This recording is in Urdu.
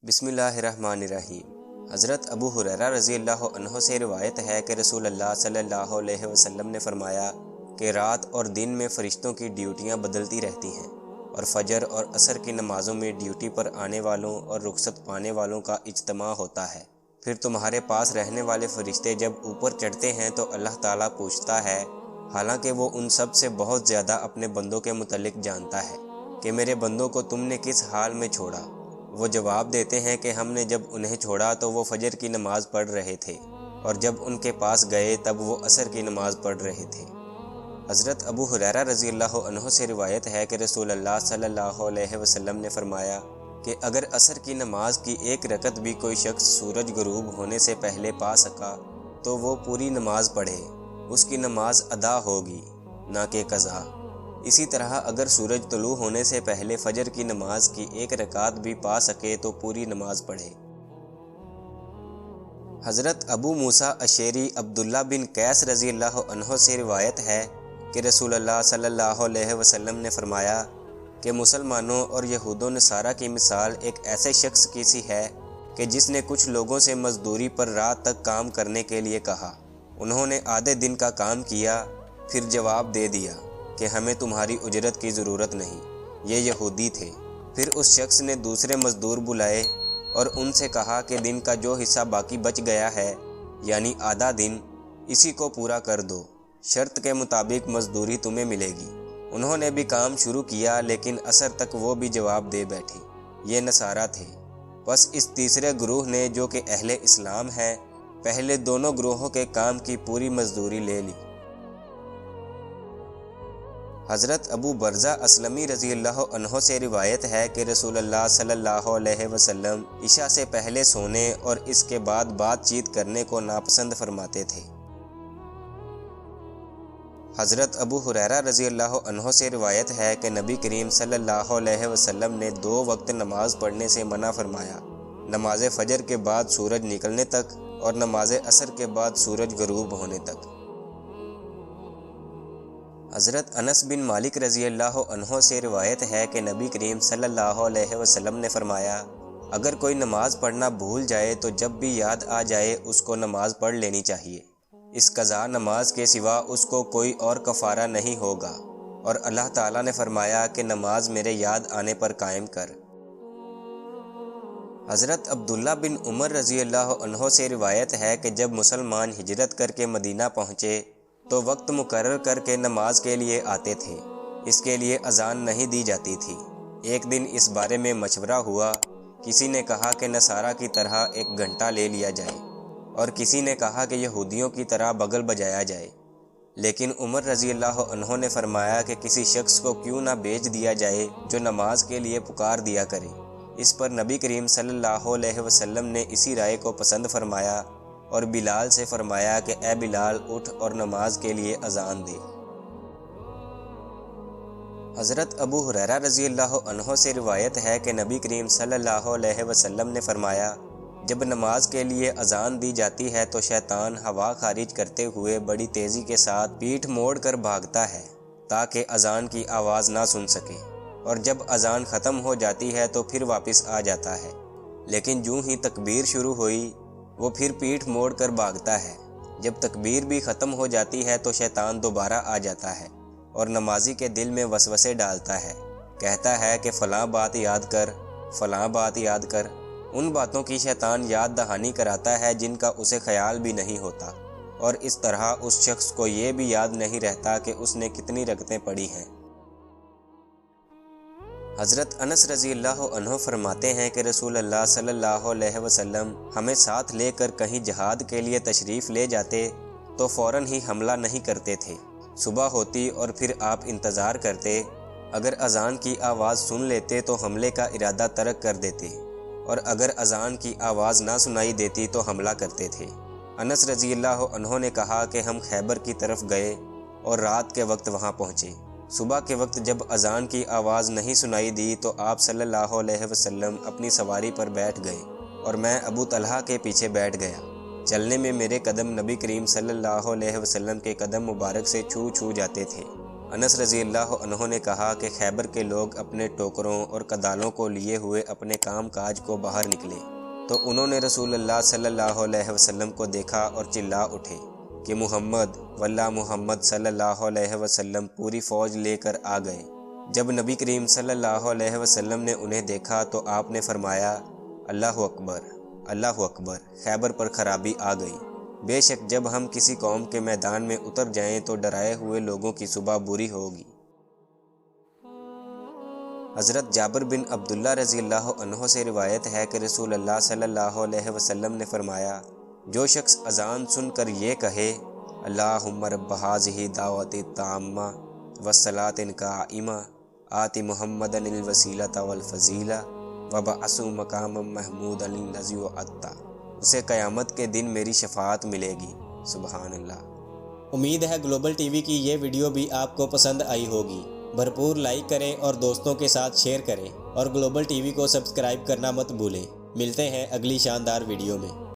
بسم اللہ الرحمن الرحیم۔ حضرت ابو ہریرہ رضی اللہ عنہ سے روایت ہے کہ رسول اللہ صلی اللہ علیہ وسلم نے فرمایا کہ رات اور دن میں فرشتوں کی ڈیوٹیاں بدلتی رہتی ہیں، اور فجر اور عصر کی نمازوں میں ڈیوٹی پر آنے والوں اور رخصت پانے والوں کا اجتماع ہوتا ہے۔ پھر تمہارے پاس رہنے والے فرشتے جب اوپر چڑھتے ہیں تو اللہ تعالیٰ پوچھتا ہے، حالانکہ وہ ان سب سے بہت زیادہ اپنے بندوں کے متعلق جانتا ہے، کہ میرے بندوں کو تم نے کس حال میں چھوڑا؟ وہ جواب دیتے ہیں کہ ہم نے جب انہیں چھوڑا تو وہ فجر کی نماز پڑھ رہے تھے، اور جب ان کے پاس گئے تب وہ عصر کی نماز پڑھ رہے تھے۔ حضرت ابو ہریرہ رضی اللہ عنہ سے روایت ہے کہ رسول اللہ صلی اللہ علیہ وسلم نے فرمایا کہ اگر عصر کی نماز کی ایک رکعت بھی کوئی شخص سورج غروب ہونے سے پہلے پا سکا تو وہ پوری نماز پڑھے، اس کی نماز ادا ہوگی، نہ کہ قضا۔ اسی طرح اگر سورج طلوع ہونے سے پہلے فجر کی نماز کی ایک رکعت بھی پا سکے تو پوری نماز پڑھے۔ حضرت ابو موسیٰ اشعری عبداللہ بن قیس رضی اللہ عنہ سے روایت ہے کہ رسول اللہ صلی اللہ علیہ وسلم نے فرمایا کہ مسلمانوں اور یہود و نصارہ کی مثال ایک ایسے شخص کی سی ہے کہ جس نے کچھ لوگوں سے مزدوری پر رات تک کام کرنے کے لیے کہا۔ انہوں نے آدھے دن کا کام کیا، پھر جواب دے دیا کہ ہمیں تمہاری اجرت کی ضرورت نہیں۔ یہ یہودی تھے۔ پھر اس شخص نے دوسرے مزدور بلائے اور ان سے کہا کہ دن کا جو حصہ باقی بچ گیا ہے، یعنی آدھا دن، اسی کو پورا کر دو، شرط کے مطابق مزدوری تمہیں ملے گی۔ انہوں نے بھی کام شروع کیا، لیکن عصر تک وہ بھی جواب دے بیٹھے۔ یہ نصارہ تھے۔ بس اس تیسرے گروہ نے، جو کہ اہل اسلام ہیں، پہلے دونوں گروہوں کے کام کی پوری مزدوری لے لی۔ حضرت ابو برزہ اسلمی رضی اللہ عنہ سے روایت ہے کہ رسول اللہ صلی اللہ علیہ وسلم عشاء سے پہلے سونے اور اس کے بعد بات چیت کرنے کو ناپسند فرماتے تھے۔ حضرت ابو ہریرہ رضی اللہ عنہ سے روایت ہے کہ نبی کریم صلی اللہ علیہ وسلم نے 2 وقت نماز پڑھنے سے منع فرمایا، نماز فجر کے بعد سورج نکلنے تک اور نماز عصر کے بعد سورج غروب ہونے تک۔ حضرت انس بن مالک رضی اللہ عنہ سے روایت ہے کہ نبی کریم صلی اللہ علیہ وسلم نے فرمایا، اگر کوئی نماز پڑھنا بھول جائے تو جب بھی یاد آ جائے اس کو نماز پڑھ لینی چاہیے۔ اس قضا نماز کے سوا اس کو کوئی اور کفارہ نہیں ہوگا، اور اللہ تعالیٰ نے فرمایا کہ نماز میرے یاد آنے پر قائم کر۔ حضرت عبداللہ بن عمر رضی اللہ عنہ سے روایت ہے کہ جب مسلمان ہجرت کر کے مدینہ پہنچے تو وقت مقرر کر کے نماز کے لیے آتے تھے، اس کے لیے اذان نہیں دی جاتی تھی۔ ایک دن اس بارے میں مشورہ ہوا، کسی نے کہا کہ نصارہ کی طرح 1 گھنٹہ لے لیا جائے، اور کسی نے کہا کہ یہودیوں کی طرح بغل بجایا جائے، لیکن عمر رضی اللہ عنہ نے فرمایا کہ کسی شخص کو کیوں نہ بھیج دیا جائے جو نماز کے لیے پکار دیا کرے۔ اس پر نبی کریم صلی اللہ علیہ وسلم نے اسی رائے کو پسند فرمایا اور بلال سے فرمایا کہ اے بلال، اٹھ اور نماز کے لیے اذان دے۔ حضرت ابو ہریرہ رضی اللہ عنہ سے روایت ہے کہ نبی کریم صلی اللہ علیہ وسلم نے فرمایا، جب نماز کے لیے اذان دی جاتی ہے تو شیطان ہوا خارج کرتے ہوئے بڑی تیزی کے ساتھ پیٹھ موڑ کر بھاگتا ہے تاکہ اذان کی آواز نہ سن سکے، اور جب اذان ختم ہو جاتی ہے تو پھر واپس آ جاتا ہے، لیکن جوں ہی تکبیر شروع ہوئی وہ پھر پیٹھ موڑ کر بھاگتا ہے۔ جب تکبیر بھی ختم ہو جاتی ہے تو شیطان دوبارہ آ جاتا ہے اور نمازی کے دل میں وسوسے ڈالتا ہے، کہتا ہے کہ فلاں بات یاد کر، فلاں بات یاد کر۔ ان باتوں کی شیطان یاد دہانی کراتا ہے جن کا اسے خیال بھی نہیں ہوتا، اور اس طرح اس شخص کو یہ بھی یاد نہیں رہتا کہ اس نے کتنی رکعتیں پڑھی ہیں۔ حضرت انس رضی اللہ عنہ فرماتے ہیں کہ رسول اللہ صلی اللہ علیہ وسلم ہمیں ساتھ لے کر کہیں جہاد کے لیے تشریف لے جاتے تو فوراً ہی حملہ نہیں کرتے تھے۔ صبح ہوتی اور پھر آپ انتظار کرتے، اگر اذان کی آواز سن لیتے تو حملے کا ارادہ ترک کر دیتے، اور اگر اذان کی آواز نہ سنائی دیتی تو حملہ کرتے تھے۔ انس رضی اللہ عنہ نے کہا کہ ہم خیبر کی طرف گئے اور رات کے وقت وہاں پہنچے۔ صبح کے وقت جب اذان کی آواز نہیں سنائی دی تو آپ صلی اللہ علیہ وسلم اپنی سواری پر بیٹھ گئے اور میں ابو طلحہ کے پیچھے بیٹھ گیا۔ چلنے میں میرے قدم نبی کریم صلی اللہ علیہ وسلم کے قدم مبارک سے چھو جاتے تھے۔ انس رضی اللہ عنہ نے کہا کہ خیبر کے لوگ اپنے ٹوکروں اور کدالوں کو لیے ہوئے اپنے کام کاج کو باہر نکلے تو انہوں نے رسول اللہ صلی اللہ علیہ وسلم کو دیکھا اور چلا اٹھے کہ محمد واللہ محمد صلی اللہ علیہ وسلم پوری فوج لے کر آ گئے۔ جب نبی کریم صلی اللہ علیہ وسلم نے انہیں دیکھا تو آپ نے فرمایا اللہ اکبر، اللہ اکبر، خیبر پر خرابی آ گئی۔ بے شک جب ہم کسی قوم کے میدان میں اتر جائیں تو ڈرائے ہوئے لوگوں کی صبح بری ہوگی۔ حضرت جابر بن عبداللہ رضی اللہ عنہ سے روایت ہے کہ رسول اللہ صلی اللہ علیہ وسلم نے فرمایا جو شخص اذان سن کر یہ کہے اللہم رب ھذہ دعوۃ التامہ والصلاۃ القائمہ آت محمدا الوسیلۃ والفضیلہ وابعثہ مقاما محمودا الذی وعدتہ، اسے قیامت کے دن میری شفاعت ملے گی۔ سبحان اللہ۔ امید ہے گلوبل ٹی وی کی یہ ویڈیو بھی آپ کو پسند آئی ہوگی۔ بھرپور لائک کریں اور دوستوں کے ساتھ شیئر کریں اور گلوبل ٹی وی کو سبسکرائب کرنا مت بھولیں۔ ملتے ہیں اگلی شاندار ویڈیو میں۔